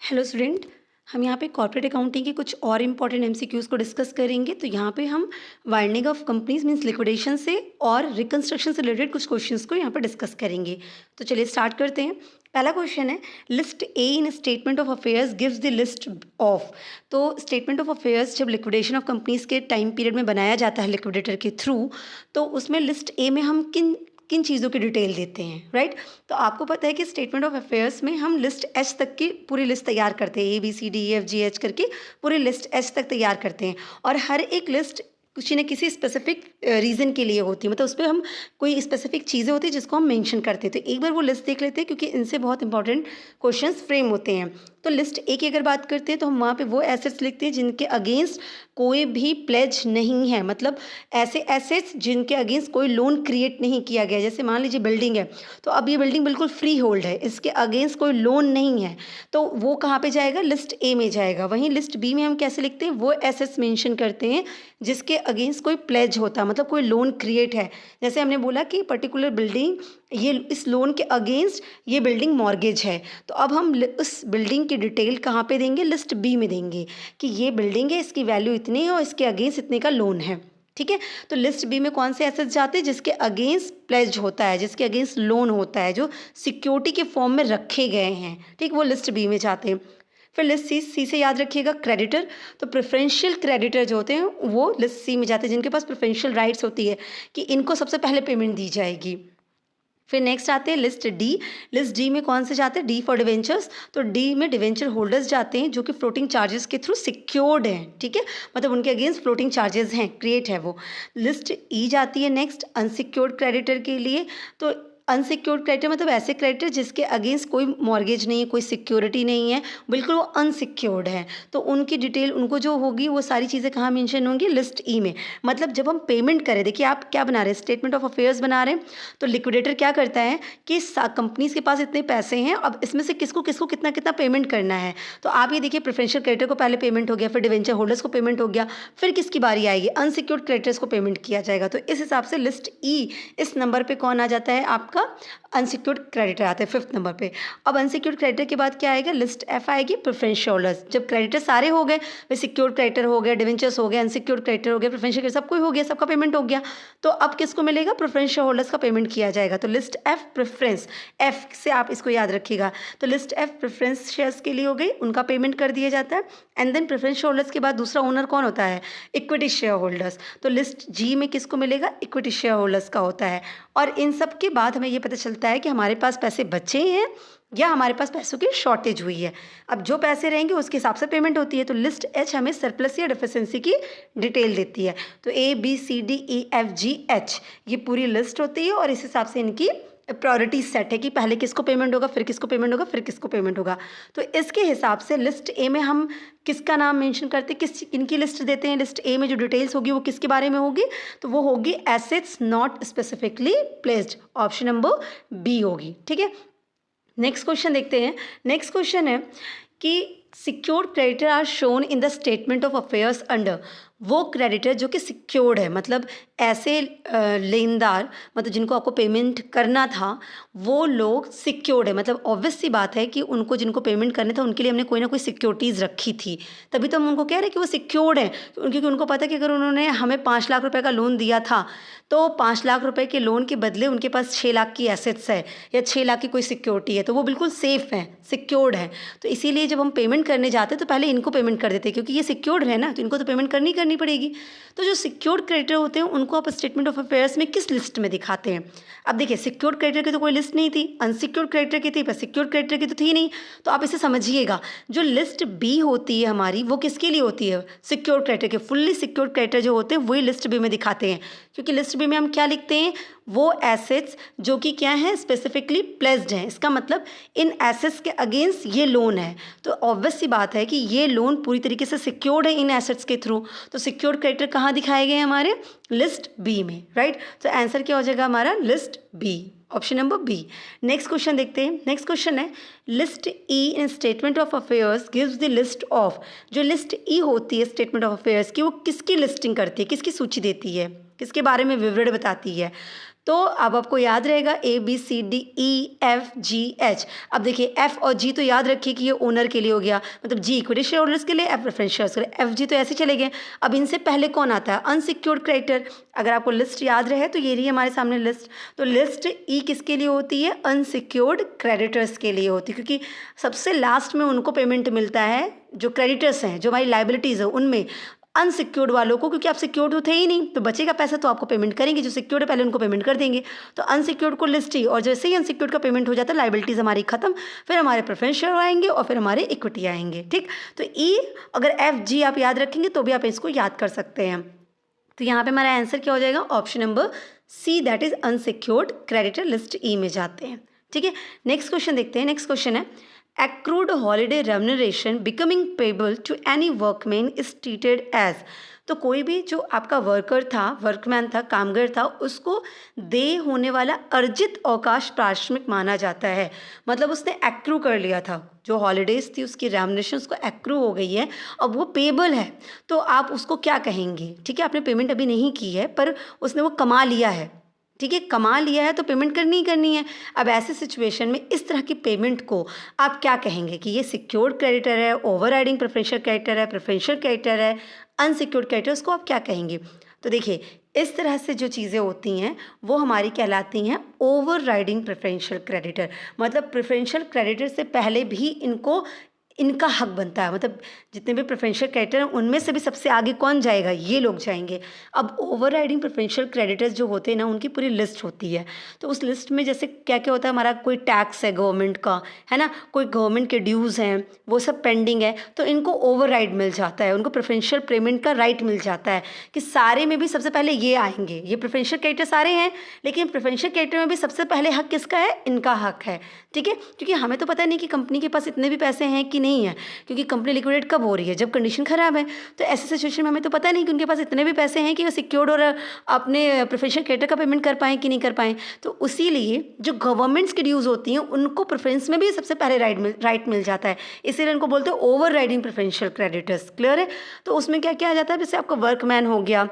Hello student. हम यहाँ पे कॉर्पोरेट अकाउंटिंग के कुछ और इम्पॉर्टेंट एमसीक्यूज़ को डिस्कस करेंगे। तो यहाँ पे हम winding of companies means liquidation से और रिकंस्ट्रक्शन से रिलेटेड कुछ क्वेश्चंस को यहाँ पे डिस्कस करेंगे। तो चलिए स्टार्ट करते हैं। पहला क्वेश्चन है, list A in statement of affairs gives the list of. तो स्टेटमेंट ऑफ अफेयर्स जब लिक्विडेशन ऑफ कंपनीज के टाइम पीरियड में बनाया जाता है लिक्विडेटर के थ्रू, तो उसमें लिस्ट ए में हम किन किन चीज़ों की डिटेल देते हैं, राइट। तो आपको पता है कि स्टेटमेंट ऑफ अफेयर्स में हम लिस्ट एच तक की पूरी लिस्ट तैयार करते हैं, ABCDEFGH करके पूरी लिस्ट एच तक तैयार करते हैं। और हर एक लिस्ट किसी न किसी स्पेसिफिक रीज़न के लिए होती है, मतलब उस पर हम कोई स्पेसिफिक चीज़ें होती हैं जिसको हम मेंशन करते हैं। तो एक बार वो लिस्ट देख लेते हैं क्योंकि इनसे बहुत इंपॉर्टेंट क्वेश्चंस फ्रेम होते हैं। तो लिस्ट ए की अगर बात करते हैं तो हम वहाँ पे वो एसेट्स लिखते हैं जिनके अगेंस्ट कोई भी प्लेज नहीं है, मतलब ऐसे एसेट्स जिनके अगेंस्ट कोई लोन क्रिएट नहीं किया गया। जैसे मान लीजिए बिल्डिंग है, तो अब ये बिल्डिंग बिल्कुल फ्री होल्ड है, इसके अगेंस्ट कोई लोन नहीं है, तो वो कहाँ पे जाएगा, लिस्ट ए में जाएगा। वहीं लिस्ट बी में हम कैसे लिखते हैं, वो एसेट्स मेंशन करते हैं जिसके अगेंस्ट कोई प्लेज होता है, मतलब कोई लोन क्रिएट है। जैसे हमने बोला कि पर्टिकुलर बिल्डिंग, ये इस लोन के अगेंस्ट ये बिल्डिंग मॉर्गेज है, तो अब हम उस बिल्डिंग की डिटेल कहाँ पे देंगे, लिस्ट बी में देंगे कि ये बिल्डिंग है, इसकी वैल्यू इतनी है और इसके अगेंस्ट इतने का लोन है। ठीक है, तो लिस्ट बी में कौन से एसेट्स जाते हैं, जिसके अगेंस्ट प्लेज होता है, जिसके अगेंस्ट लोन होता है, जो सिक्योरिटी के फॉर्म में रखे गए हैं, ठीक, वो लिस्ट बी में जाते हैं। फिर लिस्ट सी से याद रखिएगा क्रेडिटर। तो प्रेफरेंशियल क्रेडिटर जो होते हैं वो लिस्ट सी में जाते हैं, जिनके पास प्रेफरेंशियल राइट्स होती है कि इनको सबसे पहले पेमेंट दी जाएगी। फिर नेक्स्ट आते हैं लिस्ट डी। लिस्ट डी में कौन से जाते हैं, डी फॉर डिवेंचर्स। तो डी में डिवेंचर होल्डर्स जाते हैं जो कि फ्लोटिंग चार्जेस के थ्रू सिक्योर्ड हैं, ठीक है, मतलब उनके अगेंस्ट फ्लोटिंग चार्जेस हैं, क्रिएट है वो। लिस्ट ई जाती है नेक्स्ट अनसिक्योर्ड क्रेडिटर के लिए। तो अनसिक्योर्ड क्रेडिटर मतलब ऐसे क्रेडिटर जिसके अगेंस्ट कोई मॉर्गेज नहीं है, कोई सिक्योरिटी नहीं है, बिल्कुल वो अनसिक्योर्ड है, तो उनकी डिटेल उनको जो होगी वो सारी चीज़ें कहाँ मेंशन होंगी, लिस्ट ई में। मतलब जब हम पेमेंट करें, देखिए आप क्या बना रहे हैं, स्टेटमेंट ऑफ अफेयर्स बना रहे हैं, तो लिक्विडेटर क्या करता है कि कंपनीज के पास इतने पैसे हैं, अब इसमें से किसको किसको कितना कितना पेमेंट करना है। तो आप ये देखिए प्रेफरेंशियल क्रेडिटर को पहले पेमेंट हो गया, फिर डिवेंचर होल्डर्स को पेमेंट हो गया, फिर किसकी बारी आएगी, अनसिक्योर्ड क्रेडिटर्स को पेमेंट किया जाएगा। तो इस हिसाब से लिस्ट ई इस नंबर पे कौन आ जाता है, आपका अनसिक्योर्ड क्रेडिटर आता है 5th नंबर पे। अब अनसिक्योर्ड क्रेडिटर के बाद क्या आएगा, लिस्ट एफ आएगी प्रेफरेंशियल होल्डर्स। जब क्रेडिटर सारे हो गए, वे सिक्योर्ड क्रेडिटर हो गए, डिवेंचर्स हो गए, अनसिक्योर्ड क्रेडिटर हो गए, प्रेफरेंशियल, सब कोई हो गया, सबका पेमेंट हो गया, तो अब किसको मिलेगा, प्रेफरेंशियल होल्डर्स का पेमेंट किया जाएगा। तो लिस्ट एफ प्रेफरेंस, एफ से आप इसको याद रखिएगा। तो लिस्ट एफ प्रेफरेंस शेयर्स के लिए हो गई, उनका पेमेंट कर दिया जाता है। एंड देन प्रेफरेंशियल होल्डर्स के बाद दूसरा ओनर कौन होता है, इक्विटी शेयर होल्डर्स। तो लिस्ट जी में किसको मिलेगा, इक्विटी शेयर होल्डर्स का होता है। और इन सब के बाद हमें ये पता चलता है कि हमारे पास पैसे बचे हैं या हमारे पास पैसों की शॉर्टेज हुई है। अब जो पैसे रहेंगे उसके हिसाब से पेमेंट होती है। तो लिस्ट एच हमें सरप्लस या डेफिशिएंसी की डिटेल देती है। तो ABCDEFGH ये पूरी लिस्ट होती है और इस हिसाब से इनकी प्रायोरिटी सेट है कि पहले किसको पेमेंट होगा, फिर किसको पेमेंट होगा, फिर किसको पेमेंट होगा। तो इसके हिसाब से लिस्ट ए में हम किसका नाम मेंशन करते हैं, किस इनकी लिस्ट देते हैं। लिस्ट ए में जो डिटेल्स होगी वो किसके बारे में होगी, तो वो होगी assets not specifically placed, option number B होगी। ठीक है, नेक्स्ट क्वेश्चन देखते हैं। नेक्स्ट क्वेश्चन है कि secured creditor are shown in the statement of affairs under. वो क्रेडिटर जो कि सिक्योर्ड है, मतलब ऐसे लेनदार, मतलब जिनको आपको पेमेंट करना था वो लोग सिक्योर्ड है, मतलब ऑब्वियस सी बात है कि उनको जिनको पेमेंट करने था उनके लिए हमने कोई ना कोई सिक्योरिटीज़ रखी थी, तभी तो हम उनको कह रहे हैं कि वो सिक्योर्ड हैं। क्योंकि उनको पता है कि अगर उन्होंने हमें 5 लाख रुपए का लोन दिया था तो 5 लाख रुपए के लोन के बदले उनके पास 6 लाख की एसेट्स है या 6 लाख की कोई सिक्योरिटी है, तो वो बिल्कुल सेफ़ है, सिक्योर्ड है। तो इसीलिए जब हम पेमेंट करने जाते हैं तो पहले इनको पेमेंट कर देते हैं, क्योंकि ये सिक्योर्ड है ना, तो इनको तो पेमेंट करनी पड़ेगी। तो जो सिक्योर्ड क्रेडिटर होते हैं उनको आप स्टेटमेंट ऑफ अफेयर्स में किस लिस्ट में दिखाते हैं। अब देखिए सिक्योर्ड क्रेडिटर की तो कोई लिस्ट नहीं थी, अनसिक्योर्ड क्रेडिटर की थी, पर सिक्योर्ड क्रेडिटर की तो थी नहीं। तो आप इसे समझिएगा, जो लिस्ट बी होती है हमारी वो किसके लिए होती है, सिक्योर्ड क्रेडिटर के। फुल्ली सिक्योर्ड क्रेडिटर जो होते हैं वही लिस्ट बी में दिखाते हैं, क्योंकि लिस्ट बी में हम क्या लिखते हैं, वो एसेट्स जो कि क्या है, स्पेसिफिकली प्लेस्ड हैं। इसका मतलब इन एसेट्स के अगेंस्ट ये लोन है, तो ऑब्वियस सी बात है कि ये लोन पूरी तरीके से सिक्योर्ड है इन एसेट्स के थ्रू। तो सिक्योर्ड क्रेडिटर कहाँ दिखाए गए हैं, हमारे लिस्ट बी में, राइट। तो आंसर क्या हो जाएगा हमारा, list B, option number B. Next question देखते हैं। नेक्स्ट क्वेश्चन है, list E in statement of affairs gives the list of. जो लिस्ट ई होती है स्टेटमेंट ऑफ अफेयर्स की, वो किसकी लिस्टिंग करती है, किसकी सूची देती है, किसके बारे में विवरण बताती है। तो अब आपको याद रहेगा ABCDEFGH। अब देखिए F और G तो याद रखिए कि ये ओनर के लिए हो गया, मतलब G इक्विटी शेयर होल्डर्स के लिए, F प्रेफरेंस शेयर्स के लिए, FG तो ऐसे चले गए। अब इनसे पहले कौन आता है? Unsecured creditor. अगर आपको लिस्ट याद रहे तो ये रही हमारे सामने लिस्ट। तो लिस्ट ई किसके लिए होती है? अनसिक्योर्ड क्रेडिटर्स के लिए होती है, क्योंकि सबसे लास्ट में उनको पेमेंट मिलता है जो क्रेडिटर्स हैं, जो हमारी लाइबिलिटीज़ है उनमें, अनसिक्योर्ड वालों को, क्योंकि आप सिक्योर्ड तो थे ही नहीं, तो बचेगा पैसा तो आपको पेमेंट करेंगे, जो सिक्योर्ड है पहले उनको पेमेंट कर देंगे। तो अनसिक्योर्ड को लिस्ट ही, और जैसे ही अनसिक्योर्ड का पेमेंट हो जाता है लाइबिलिटीज़ हमारी खत्म, फिर हमारे प्रेफरेंस शेयर आएंगे और फिर हमारे इक्विटी आएंगे। ठीक, तो ई अगर FG आप याद रखेंगे तो भी आप इसको याद कर सकते हैं। तो यहाँ पे हमारा आंसर क्या हो जाएगा? Option number C, that is unsecured creditor, list E में जाते हैं। ठीक है, नेक्स्ट क्वेश्चन देखते हैं। नेक्स्ट क्वेश्चन है accrued holiday remuneration becoming payable to any workman is treated as। तो कोई भी जो आपका वर्कर था, वर्कमैन था, कामगार था, उसको देय होने वाला अर्जित अवकाश पारिश्रमिक माना जाता है। मतलब उसने एक्रू कर लिया था, जो हॉलीडेज थी उसकी रेमुनरेशन उसको एक्रू हो गई है, अब वो पेबल है, तो आप उसको क्या कहेंगे? ठीक है, आपने पेमेंट अभी नहीं की है पर उसने वो कमा लिया है। ठीक है, कमा लिया है तो पेमेंट करनी ही करनी है। अब ऐसे सिचुएशन में इस तरह की पेमेंट को आप क्या कहेंगे कि ये सिक्योर्ड क्रेडिटर है, ओवरराइडिंग प्रेफरेंशियल क्रेडिटर है, प्रेफरेंशियल क्रेडिटर है, अनसिक्योर्ड क्रेडिटर, उसको आप क्या कहेंगे? तो देखिए, इस तरह से जो चीज़ें होती हैं वो हमारी कहलाती हैं ओवरराइडिंग प्रेफरेंशियल क्रेडिटर। मतलब प्रेफरेंशियल क्रेडिटर से पहले भी इनका हक बनता है, मतलब जितने भी प्रेफरेंशियल क्रेडिटर हैं उनमें से भी सबसे आगे कौन जाएगा? ये लोग जाएंगे। अब ओवरराइडिंग प्रेफरेंशियल क्रेडिटर्स जो होते हैं ना, उनकी पूरी लिस्ट होती है। तो उस लिस्ट में जैसे क्या क्या होता है, हमारा कोई टैक्स है गवर्नमेंट का, है ना, कोई गवर्नमेंट के ड्यूज़ हैं, वो सब पेंडिंग है, तो इनको ओवरराइड मिल जाता है, उनको प्रेफरेंशियल पेमेंट का राइट मिल जाता है कि सारे में भी सबसे पहले ये आएंगे। ये प्रेफरेंशियल क्रेडिटर सारे हैं, लेकिन प्रेफरेंशियल क्रेडिटर में भी सबसे पहले हक किसका है? इनका हक है। ठीक है, क्योंकि हमें तो पता नहीं कि कंपनी के पास इतने भी पैसे हैं कि नहीं है, क्योंकि कंपनी लिक्विडेट कब हो रही है? जब कंडीशन खराब है। तो ऐसे सिचुएशन में हमें तो पता नहीं कि उनके पास इतने भी पैसे हैं कि वो सिक्योर्ड और अपने प्रेफरेंशियल क्रेडिटर का पेमेंट कर पाएँ कि नहीं कर पाएँ। तो इसीलिए जो गवर्नमेंट्स की ड्यूज़ होती हैं उनको प्रेफरेंस में भी सबसे पहले राइट मिल जाता है, इसीलिए उनको बोलते हैं over riding preferential creditors. Clear है? तो उसमें क्या क्या आ जाता है? जैसे आपका वर्कमैन हो गया,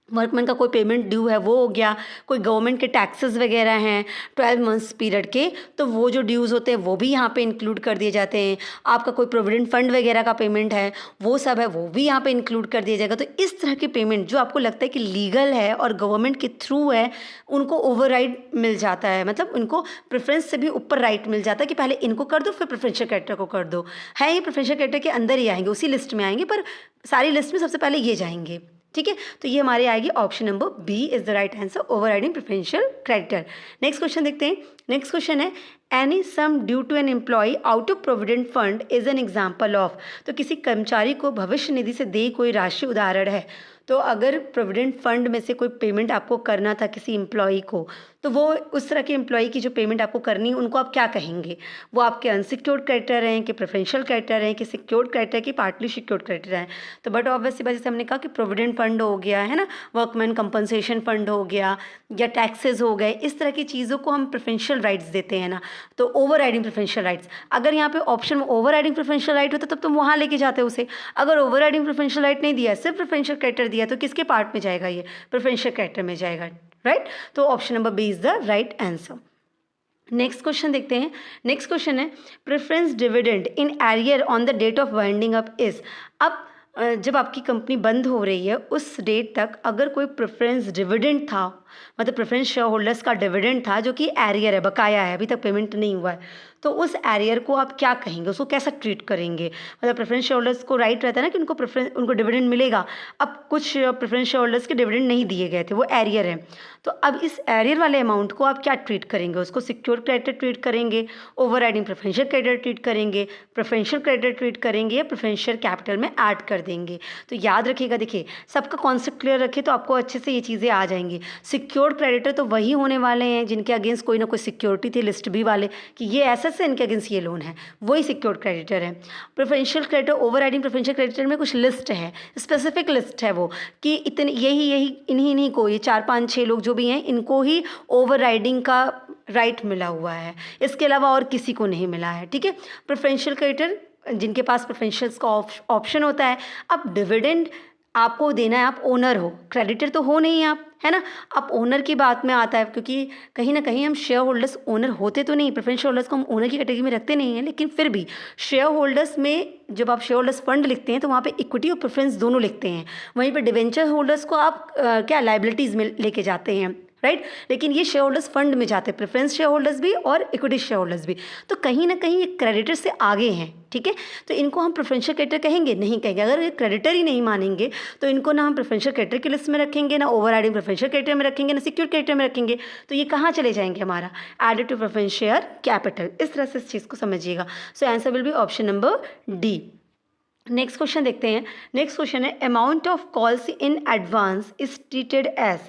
वर्कमैन का कोई पेमेंट ड्यू है वो हो गया, कोई गवर्नमेंट के टैक्सेस वगैरह हैं 12 मंथ्स पीरियड के, तो वो जो ड्यूज़ होते हैं वो भी यहाँ पे इंक्लूड कर दिए जाते हैं। आपका कोई प्रोविडेंट फंड वगैरह का पेमेंट है, वो सब है, वो भी यहाँ पे इंक्लूड कर दिया जाएगा। तो इस तरह की पेमेंट जो आपको लगता है कि लीगल है और गवर्नमेंट के थ्रू है, उनको ओवरराइड मिल जाता है, मतलब उनको प्रेफरेंस से भी ऊपर राइट मिल जाता है कि पहले इनको कर दो फिर प्रेफरेंशियल क्रेडिटर को कर दो। है ये प्रेफरेंशियल क्रेडिटर के अंदर ही आएंगे, उसी लिस्ट में आएंगे, पर सारी लिस्ट में सबसे पहले ये जाएंगे। ठीक है, तो ये हमारी आएगी option number B is the right answer, overriding preferential creditor. Next question देखते हैं। नेक्स्ट क्वेश्चन है any sum due to an employ out of provident fund is an example of. तो किसी कर्मचारी को भविष्य निधि से दी कोई राशि उदाहरण है। तो अगर प्रोविडेंट फंड में से कोई पेमेंट आपको करना था किसी एम्प्लॉय को, तो वो उस तरह के एम्प्लॉय की जो पेमेंट आपको करनी है उनको आप क्या कहेंगे? वो आपके अनसिक्योर्ड क्रेडिटर हैं कि प्रेफरेंशियल क्रेडिटर हैं कि सिक्योर्ड क्रेडिटर कि पार्टली सिक्योर्ड क्रेडिटर हैं? तो बट ऑब्वियसली बात, जैसे हमने कहा कि प्रोविडेंट फंड हो गया है ना, वर्कमैन कंपनसेशन फंड हो गया या टैक्सेस हो गए, इस तरह की चीज़ों को हम प्रेफरेंशियल राइट्स देते हैं ना, तो ओवर राइडिंग प्रेफरेंशियल राइट्स। अगर यहाँ पे ऑप्शन में ओवर राइडिंग प्रेफरेंशियल राइट होता तब तुम वहाँ लेके जाते उसे। अगर ओवर राइडिंग प्रेफरेंशियल राइट नहीं दिया, सिर्फ प्रेफरेंशियल क्रेडिटर दिया, तो किसके पार्ट में जाएगा? ये प्रेफरेंशियल क्रेडिटर में जाएगा, राइट? तो option number B is the right answer. Next question देखते हैं। नेक्स्ट क्वेश्चन है preference dividend in arrear on the date of winding up is. अब जब आपकी कंपनी बंद हो रही है उस डेट तक अगर कोई प्रेफरेंस डिविडेंड था, मतलब प्रेफरेंस शेयर होल्डर्स का डिविडेंड था जो कि एरियर है, बकाया है, अभी तक पेमेंट नहीं हुआ है, तो उस एरियर को आप क्या कहेंगे? उसको कैसा ट्रीट करेंगे? मतलब प्रेफरेंस शेयर होल्डर्स को राइट रहता है ना कि उनको डिविडेंड मिलेगा। अब कुछ प्रेफरेंस शेयर होल्डर्स के डिविडेंड नहीं दिए गए थे, वो एरियर है, तो अब इस एरियर वाले अमाउंट को आप क्या ट्रीट करेंगे? उसको सिक्योर क्रेडिटर ट्रीट करेंगे, ओवरराइडिंग प्रेफरेंशियल क्रेडिटर ट्रीट करेंगे, प्रेफरेंशियल क्रेडिटर ट्रीट करेंगे, या प्रेफरेंशियल कैपिटल में ऐड कर देंगे? तो याद रखिएगा, देखिए सबका कॉन्सेप्ट क्लियर रखे तो आपको अच्छे से ये चीज़ें आ जाएंगी। सिक्योर्ड क्रेडिटर तो वही होने वाले हैं जिनके अगेंस्ट कोई ना कोई सिक्योरिटी थी, लिस्ट बी वाले कि ये एसेट्स है, इनके अगेंस्ट ये लोन है, वही सिक्योर्ड क्रेडिटर है। Preferential creditor, overriding preferential creditor में कुछ लिस्ट है, स्पेसिफिक लिस्ट है वो कि इतने यही इन्हीं को, ये 4 5 6 लोग जो भी हैं, इनको ही ओवरराइडिंग का राइट मिला हुआ है, इसके अलावा और किसी को नहीं मिला है। ठीक है, प्रेफरेंशियल क्रेडिटर जिनके पास प्रेफरेंशियल्स का ऑप्शन होता है। अब डिविडेंड आपको देना है, आप ओनर हो, क्रेडिटर तो हो नहीं आप, है ना। अब ओनर की बात में आता है, क्योंकि कहीं ना कहीं हम शेयर होल्डर्स ओनर होते तो नहीं, प्रेफरेंस शेयर होल्डर्स को हम ओनर की कैटेगरी में रखते नहीं हैं, लेकिन फिर भी शेयर होल्डर्स में जब आप शेयर होल्डर्स फंड लिखते हैं तो वहाँ पे इक्विटी और प्रेफरेंस दोनों लिखते हैं। वहीं पर डिवेंचर होल्डर्स को आप क्या लाइबिलिटीज़ में लेके जाते हैं, राइट। लेकिन ये शेयर होल्डर्स फंड में जाते हैं, प्रेफरेंस शेयर होल्डर्स भी और इक्विटी शेयर होल्डर्स भी। तो कहीं ना कहीं ये क्रेडिटर से आगे हैं, ठीक है। तो इनको हम प्रेफरेंशियल क्रेडिटर कहेंगे? नहीं कहेंगे। अगर ये क्रेडिटर ही नहीं मानेंगे तो इनको ना हम प्रेफरेंशियल क्रेडिटर की लिस्ट में रखेंगे, ना ओवरराइडिंग प्रेफरेंशियल क्रेडिटर में रखेंगे, ना सिक्योर क्रेडिटर में रखेंगे। तो ये कहाँ चले जाएंगे? हमारा added to preference share capital. इस तरह से इस चीज़ को समझिएगा। So answer will be option number D. Next question देखते हैं। नेक्स्ट क्वेश्चन है amount of calls in advance is treated as.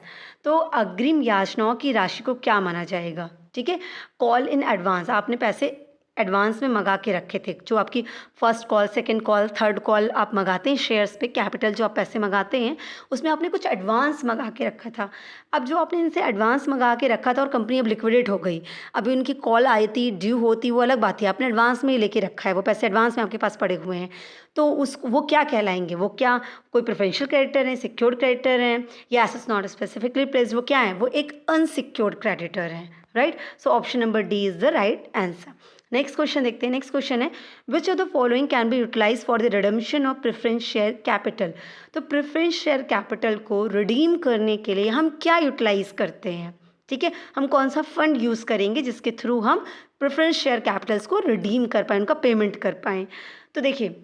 तो अग्रिम याचनाओं की राशि को क्या माना जाएगा? ठीक है, कॉल इन एडवांस, आपने पैसे एडवांस में मंगा के रखे थे, जो आपकी first call, second call, third call आप मंगाते हैं शेयर्स पे, कैपिटल जो आप पैसे मंगाते हैं उसमें आपने कुछ एडवांस मंगा के रखा था। अब जो आपने इनसे एडवांस मंगा के रखा था और कंपनी अब लिक्विडेट हो गई, अभी उनकी कॉल आई थी, ड्यू होती, वो अलग बात है, आपने एडवांस में ही लेके रखा है, वो पैसे एडवांस में आपके पास पड़े हुए हैं, तो वो क्या कहलाएंगे? वो क्या कोई प्रेफरेंशियल क्रेडिटर है, सिक्योर्ड क्रेडिटर हैं, या एसेट्स नॉट स्पेसिफिकली प्लेस्ड, वो क्या है? वो एक अनसिक्योर्ड क्रेडिटर है, right. So option number D is the right answer. Next question देखते हैं। नेक्स्ट क्वेश्चन है which of the following can be utilise for the redemption of preference share capital. तो प्रेफरेंस शेयर कैपिटल को redeem करने के लिए हम क्या यूटिलाइज करते हैं? ठीक है, हम कौन सा फंड यूज़ करेंगे जिसके थ्रू हम प्रेफरेंस शेयर कैपिटल्स को रिडीम कर पाएँ, उनका पेमेंट कर पाएँ? तो देखिए,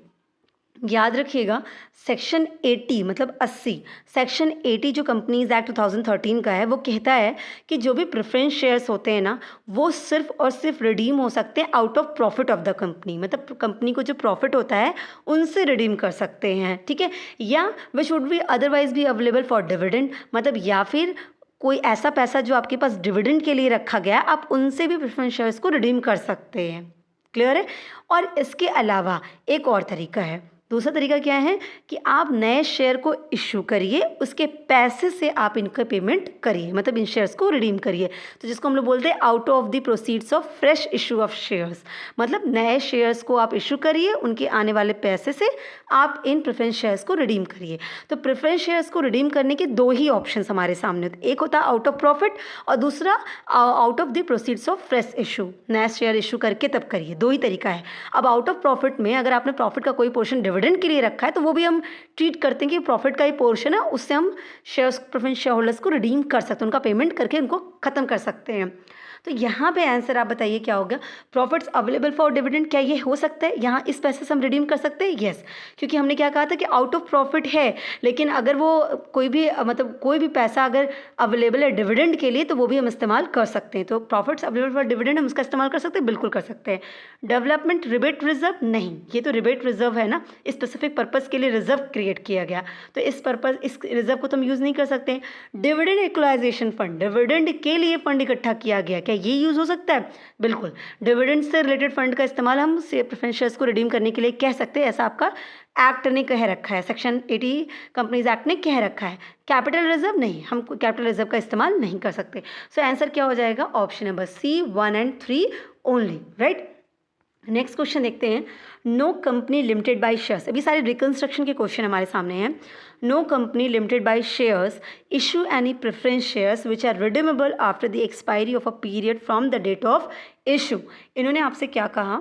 याद रखिएगा, सेक्शन 80 मतलब 80, सेक्शन 80 जो कंपनीज एक्ट 2013 का है, वो कहता है कि जो भी प्रेफरेंस शेयर्स होते हैं ना, वो सिर्फ और सिर्फ रिडीम हो सकते हैं out of profit of the company, मतलब कंपनी को जो प्रॉफिट होता है उनसे रिडीम कर सकते हैं, ठीक है। या which would be otherwise be available for dividend, मतलब या फिर कोई ऐसा पैसा जो आपके पास डिविडेंड के लिए रखा गया है, आप उनसे भी प्रेफरेंस शेयर्स को रिडीम कर सकते हैं। क्लियर है। और इसके अलावा एक और तरीका है, दूसरा तरीका क्या है कि आप नए शेयर को इशू करिए, उसके पैसे से आप इनका पेमेंट करिए, मतलब इन शेयर्स को रिडीम करिए। तो जिसको हम लोग बोलते हैं out of the proceeds of fresh issue of shares, मतलब नए शेयर्स को आप इशू करिए, उनके आने वाले पैसे से आप इन प्रेफरेंस शेयर्स को रिडीम करिए। तो प्रेफरेंस शेयर्स को रिडीम करने के दो ही ऑप्शन हमारे सामने होते हैं, एक होता है आउट ऑफ प्रॉफिट और दूसरा out of the proceeds of fresh issue, नया शेयर इशू करके तब करिए, दो ही तरीका है। अब आउट ऑफ प्रॉफिट में अगर आपने प्रॉफिट का कोई पोर्शन डिविडेंड के लिए रखा है तो वो भी हम ट्रीट करते हैं कि प्रॉफिट का ही पोर्शन है, उससे हम शेयर्स प्रेफरेंस शेयर होल्डर्स को रिडीम कर सकते हैं, उनका पेमेंट करके उनको खत्म कर सकते हैं। तो यहाँ पे आंसर आप बताइए क्या होगा? प्रॉफिट्स अवेलेबल फॉर डिविडेंड, क्या ये हो सकता है? यहाँ इस पैसे से हम रिडीम कर सकते हैं? यस, क्योंकि हमने क्या कहा था कि आउट ऑफ प्रॉफिट है, लेकिन अगर वो कोई भी मतलब कोई भी पैसा अगर अवेलेबल है डिविडेंड के लिए तो वो भी हम इस्तेमाल कर सकते हैं। तो प्रॉफिट्स अवेलेबल फॉर डिविडेंड हम उसका इस्तेमाल कर सकते हैं, बिल्कुल कर सकते हैं। डेवलपमेंट रिबेट रिजर्व, नहीं, ये तो रिबेट रिजर्व है ना, स्पेसिफिक पर्पज़ के लिए रिजर्व क्रिएट किया गया, तो इस रिजर्व को तो हम यूज़ नहीं कर सकते। डिविडेंड इक्वलाइजेशन फंड, डिविडेंड के लिए फंड इकट्ठा किया गया, क्या ये यूज़ हो सकता है? बिल्कुल, डिविडेंड से रिलेटेड फंड का इस्तेमाल हम प्रेफरेंस शेयर्स को रिडीम करने के लिए कह सकते हैं, ऐसा आपका एक्ट ने कह रखा है, सेक्शन 80 कंपनीज एक्ट ने कह रखा है। कैपिटल रिजर्व, नहीं, हम कैपिटल रिजर्व का इस्तेमाल नहीं कर सकते। सो आंसर क्या हो जाएगा? Option number C, 1 and 3 only, right. Next question देखते हैं। No company limited by shares, अभी सारे रिकंस्ट्रक्शन के क्वेश्चन हमारे सामने हैं। No company limited by shares issue any preference shares which are redeemable after the expiry of a period from the date of issue. इन्होंने आपसे क्या कहा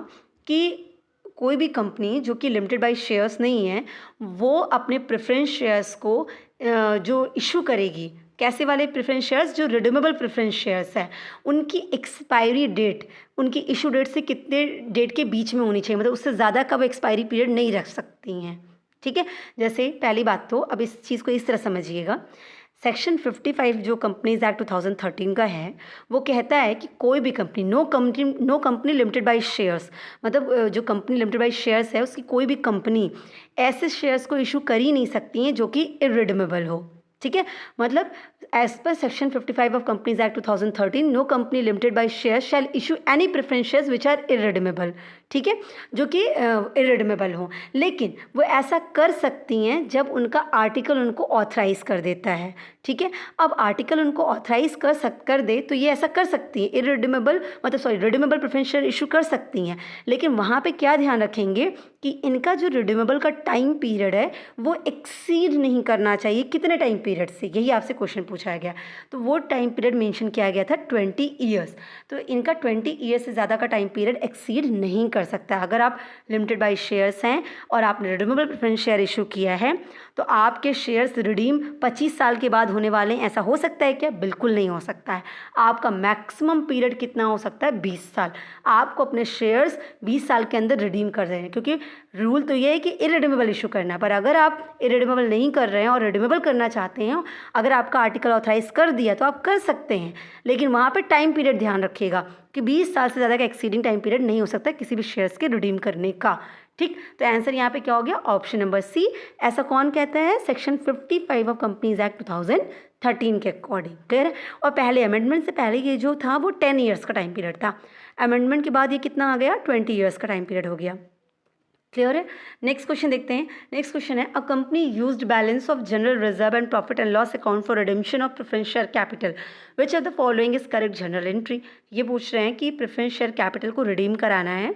कि कोई भी कंपनी जो कि लिमिटेड बाय शेयर्स नहीं है, वो अपने प्रेफरेंस शेयर्स को जो इशू करेगी, कैसे वाले प्रेफरेंस शेयर्स? जो रिडीमेबल प्रेफरेंस शेयर्स है, उनकी एक्सपायरी डेट उनकी इशू डेट से कितने डेट के बीच में होनी चाहिए, मतलब उससे ज़्यादा का वो एक्सपायरी पीरियड नहीं रख सकती हैं, ठीक है। जैसे पहली बात तो अब इस चीज़ को इस तरह समझिएगा, सेक्शन 55 जो कंपनीज एक्ट 2013 का है, वो कहता है कि कोई भी company, no company limited by shares, मतलब जो कंपनी लिमिटेड बाय शेयर्स है उसकी कोई भी कंपनी ऐसे शेयर्स को इशू कर ही नहीं सकती हैं जो कि इररिडीमेबल हो, ठीक है। मतलब as per section 55 of companies act 2013, no company limited by shares shall issue any preference shares which are irredeemable, ठीक है, जो कि इरिडीमेबल हो। लेकिन वो ऐसा कर सकती हैं जब उनका आर्टिकल उनको ऑथराइज़ कर देता है, ठीक है। अब आर्टिकल उनको ऑथराइज़ कर दे तो ये ऐसा कर सकती हैं, रिडीमेबल प्रेफरेंस शेयर इशू कर सकती हैं। लेकिन वहाँ पे क्या ध्यान रखेंगे कि इनका जो रिडीमेबल का टाइम पीरियड है वो एक्सीड नहीं करना चाहिए। कितने टाइम पीरियड से, यही आपसे क्वेश्चन पूछा गया। तो वो टाइम पीरियड मेंशन किया गया था 20 ईयर्स। तो इनका 20 ईयर्स से ज़्यादा का टाइम पीरियड एक्सीड नहीं कर सकता। अगर आप लिमिटेड बाय शेयर्स हैं और आपने रिडीमेबल प्रेफरेंस शेयर इशू किया है तो आपके शेयर्स रिडीम 25 साल के बाद होने वाले हैं। ऐसा हो सकता है क्या? बिल्कुल नहीं हो सकता है। आपका मैक्सिमम पीरियड कितना हो सकता है? 20 साल। आपको अपने शेयर्स 20 साल के अंदर रिडीम कर रहे हैं, क्योंकि रूल तो ये है कि इरिडीमेबल इशू करना है। पर अगर आप इरिडीमेबल नहीं कर रहे हैं और रिडीमेबल करना चाहते हैं, अगर आपका आर्टिकल ऑथराइज कर दिया तो आप कर सकते हैं। लेकिन वहाँ पर टाइम पीरियड ध्यान रखिएगा कि 20 साल से ज़्यादा का एक्सीडिंग टाइम पीरियड नहीं हो सकता किसी भी शेयर्स के रिडीम करने का। ठीक, तो आंसर यहाँ पे क्या हो गया? Option number C. ऐसा कौन कहता है? सेक्शन 55 ऑफ कंपनीज एक्ट 2013 के अकॉर्डिंग। क्लियर है? और पहले अमेंडमेंट से पहले ये जो था वो 10 ईयर्स का टाइम पीरियड था। अमेंडमेंट के बाद ये कितना आ गया? 20 ईयर्स का टाइम पीरियड हो गया। क्लियर है? नेक्स्ट क्वेश्चन देखते हैं। नेक्स्ट क्वेश्चन है, a company used balance of general reserve and profit and loss account for redemption of preference share capital, which of the following is correct general entry. ये पूछ रहे हैं कि preference share capital को redeem कराना है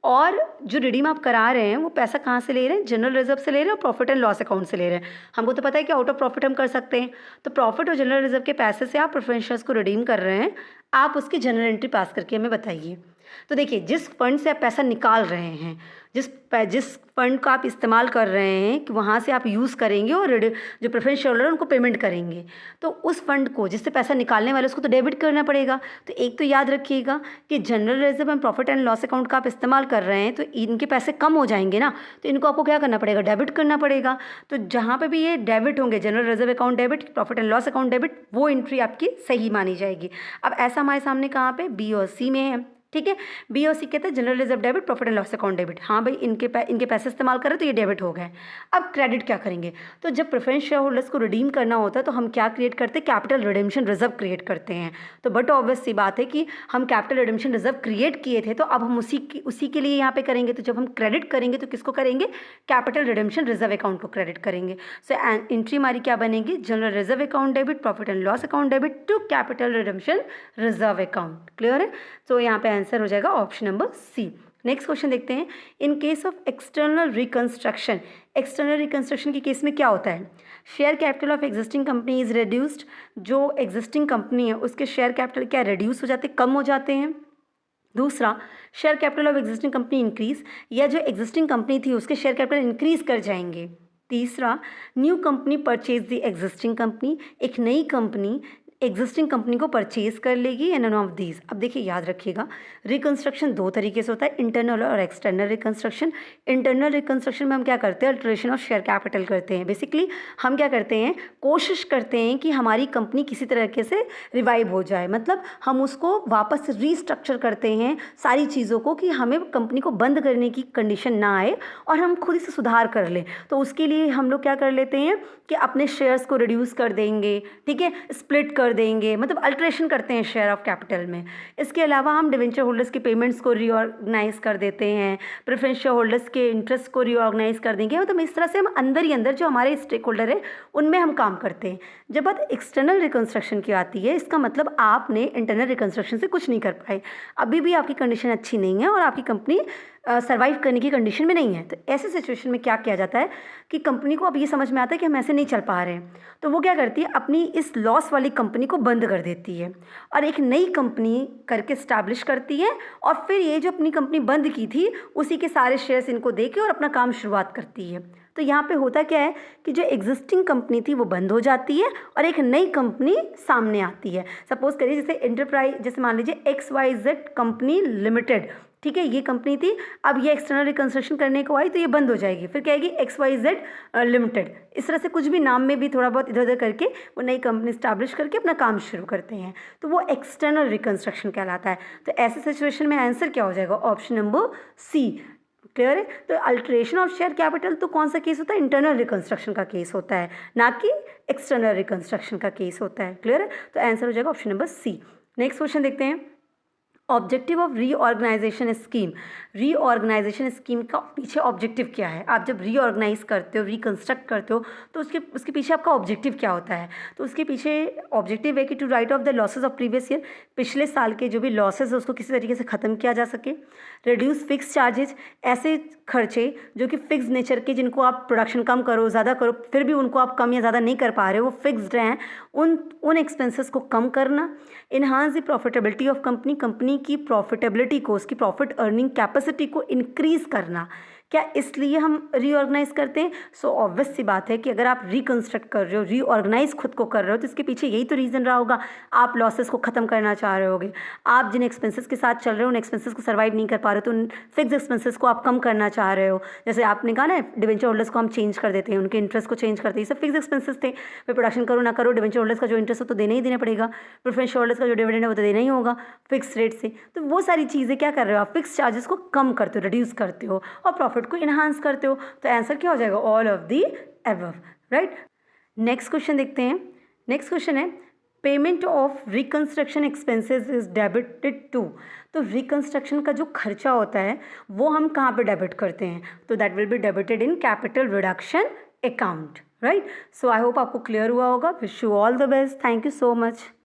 और जो रिडीम आप करा रहे हैं वो पैसा कहाँ से ले रहे हैं? जनरल रिजर्व से ले रहे हैं और प्रॉफिट एंड लॉस अकाउंट से ले रहे हैं। हमको तो पता है कि आउट ऑफ प्रॉफिट हम कर सकते हैं। तो प्रॉफिट और जनरल रिजर्व के पैसे से आप प्रेफरेंस शेयर्स को रिडीम कर रहे हैं। आप उसकी जनरल एंट्री पास करके हमें बताइए। तो देखिए, जिस फंड से आप पैसा निकाल रहे हैं, जिस फंड का आप इस्तेमाल कर रहे हैं कि वहाँ से आप यूज़ करेंगे और जो प्रेफरेंस शेयर होल्डर उनको पेमेंट करेंगे, तो उस फंड को जिससे पैसा निकालने वाले उसको तो डेबिट करना पड़ेगा। तो एक तो याद रखिएगा कि general reserve and profit and loss account का आप इस्तेमाल कर रहे हैं तो इनके पैसे कम हो जाएंगे ना, तो इनको आपको क्या करना पड़ेगा? डेबिट करना पड़ेगा। तो जहाँ पर भी ये डेबिट होंगे, general reserve account debit, profit and loss account debit, वो एंट्री आपकी सही मानी जाएगी। अब ऐसा हमारे सामने कहाँ पे? बी और सी में है। ठीक है, बी और सी कहते हैं general reserve debit, profit and loss account debit. हाँ भाई, इनके पैसे इस्तेमाल करें तो ये डेबिट हो गए। अब क्रेडिट क्या करेंगे? तो जब प्रेफरेंस शेयर होल्डर्स को रिडीम करना होता है तो हम क्या क्रिएट करते हैं? कैपिटल रिडेम्पशन रिजर्व क्रिएट करते हैं। तो बट ऑब्वियस सी बात है कि हम कैपिटल रिडेम्पशन रिजर्व क्रिएट किए थे तो अब हम उसी के लिए यहाँ पे करेंगे। तो जब हम क्रेडिट करेंगे तो किसको करेंगे? कैपिटल रिडेम्पशन रिजर्व अकाउंट को क्रेडिट करेंगे। सो एंट्री हमारी क्या बनेगी? General reserve account debit, profit and loss account debit to capital redemption reserve account. Clear है? तो यहाँ पे आंसर हो जाएगा option number C. Next question देखते हैं। In case of external reconstruction, external reconstruction के केस में क्या होता है? Share capital of existing company is reduced. जो एग्जिस्टिंग कंपनी है उसके शेयर कैपिटल क्या रिड्यूस हो जाते, कम हो जाते हैं। दूसरा, share capital of existing company increase, या जो एग्जिस्टिंग कंपनी थी उसके शेयर कैपिटल इंक्रीज कर जाएंगे। तीसरा, new company purchase the existing company, एक नई कंपनी एग्जिस्टिंग कंपनी को परचेज कर लेगी। And none of these. अब देखिए, याद रखिएगा, रिकंस्ट्रक्शन दो तरीके से होता है, इंटरनल और एक्सटर्नल रिकंस्ट्रक्शन। इंटरनल रिकंस्ट्रक्शन में हम क्या करते हैं? अल्टरेशन ऑफ शेयर कैपिटल करते हैं। बेसिकली हम क्या करते हैं? कोशिश करते हैं कि हमारी कंपनी किसी तरीके से रिवाइव हो जाए, मतलब हम उसको वापस रीस्ट्रक्चर करते हैं सारी चीज़ों को कि हमें कंपनी को बंद करने की कंडीशन ना आए और हम खुद से सुधार कर लें। तो उसके लिए हम लोग क्या कर लेते हैं कि अपने शेयर्स को रिड्यूस कर देंगे, ठीक है, स्प्लिट कर देंगे, मतलब अल्ट्रेशन करते हैं शेयर ऑफ कैपिटल में। इसके अलावा हम डिवेंचर होल्डर्स के पेमेंट्स को रीऑर्गेनाइज कर देते हैं, प्रेफरेंस शेयर होल्डर्स के इंटरेस्ट को रीऑर्गेनाइज कर देंगे। मतलब इस तरह से हम अंदर ही अंदर जो हमारे स्टेक होल्डर है उनमें हम काम करते हैं। जब बात एक्सटर्नल रिकंस्ट्रक्शन की आती है, इसका मतलब आपने इंटरनल रिकंस्ट्रक्शन से कुछ नहीं कर पाए, अभी भी आपकी कंडीशन अच्छी नहीं है और आपकी कंपनी सर्वाइव करने की कंडीशन में नहीं है। तो ऐसे सिचुएशन में क्या किया जाता है कि कंपनी को अब ये समझ में आता है कि हम ऐसे नहीं चल पा रहे हैं, तो वो क्या करती है? अपनी इस लॉस वाली कंपनी को बंद कर देती है और एक नई कंपनी करके स्टैब्लिश करती है और फिर ये जो अपनी कंपनी बंद की थी उसी के सारे शेयर्स इनको दे के और अपना काम शुरुआत करती है। तो यहाँ पे होता क्या है कि जो एग्जिस्टिंग कंपनी थी वो बंद हो जाती है और एक नई कंपनी सामने आती है। सपोज करिए जैसे एंटरप्राइज, जैसे मान लीजिए XYZ कंपनी लिमिटेड, ठीक है, ये कंपनी थी। अब ये एक्सटर्नल रिकंस्ट्रक्शन करने को आई तो ये बंद हो जाएगी, फिर कहेगी XYZ लिमिटेड। इस तरह से कुछ भी नाम में भी थोड़ा बहुत इधर उधर करके वो नई कंपनी स्टैब्लिश करके अपना काम शुरू करते हैं, तो वो एक्सटर्नल रिकंस्ट्रक्शन कहलाता है। तो ऐसे सिचुएशन में आंसर क्या हो जाएगा? ऑप्शन नंबर सी। क्लियर है? तो अल्टरेशन ऑफ शेयर कैपिटल तो कौन सा केस होता है? इंटरनल रिकंस्ट्रक्शन का केस होता है, ना कि एक्सटर्नल रिकंस्ट्रक्शन का केस होता है। क्लियर है? तो आंसर हो जाएगा option number C. Next question देखते हैं। Objective of reorganisation scheme, reorganisation scheme का पीछे ऑब्जेक्टिव क्या है? आप जब रीऑर्गेनाइज करते हो, रिकंस्ट्रक्ट करते हो, तो उसके पीछे आपका ऑब्जेक्टिव क्या होता है? तो उसके पीछे ऑब्जेक्टिव है कि to write off the losses of previous year, पिछले साल के जो भी लॉसेस है उसको किसी तरीके से ख़त्म किया जा सके। रिड्यूस फिक्स चार्जेज, ऐसे खर्चे जो कि फिक्स नेचर के, जिनको आप प्रोडक्शन कम करो ज़्यादा करो फिर भी उनको आप कम या ज़्यादा नहीं कर पा रहे हो, वो फिक्स्ड हैं, उन एक्सपेंसेस को कम करना। Enhance the profitability of company, company की प्रॉफिटेबिलिटी को, उसकी प्रॉफिट अर्निंग कैपेसिटी को इंक्रीज़ करना। क्या इसलिए हम रीऑर्गेनाइज करते हैं? सो ऑब्वियस सी बात है कि अगर आप रिकंस्ट्रक्ट कर रहे हो, रीऑर्गेनाइज खुद को कर रहे हो, तो इसके पीछे यही तो रीज़न रहा होगा, आप लॉसेस को ख़त्म करना चाह रहे होगे। आप जिन एक्सपेंसेस के साथ चल रहे हो उन एक्सपेंसेस को सर्वाइव नहीं कर पा रहे हो, तो उन फिक्स एक्सपेंसेस को आप कम करना चाह रहे हो। जैसे आपने कहा ना, डिवेंचर होल्डर्स को हम चेंज कर देते हैं, उनके इंटरेस्ट को चेंज करते हैं, ये सब फिक्स एक्सपेंसेस थे। फिर प्रोडक्शन करो ना करो, डिवेंचर होल्डर्स का जो इंटरेस्ट है तो देना ही देना पड़ेगा, प्रेफरेंस होल्डर्स का जो डिविडेंड है वो तो देना ही होगा फिक्स रेट से। तो वो सारी चीज़ें क्या कर रहे हो आप? फिक्स चार्जेस को कम करते हो, रिड्यूस करते हो और प्रॉफिट को इन्हांस करते हो। तो आंसर क्या हो जाएगा? All of the above, right. Next question देखते हैं। नेक्स्ट क्वेश्चन है payment of reconstruction expenses is debited to. तो रिकंस्ट्रक्शन का जो खर्चा होता है वो हम कहाँ पे डेबिट करते हैं? तो that will be debited in capital reduction account, right. So I hope आपको क्लियर हुआ होगा। Wish you all the best. Thank you so much.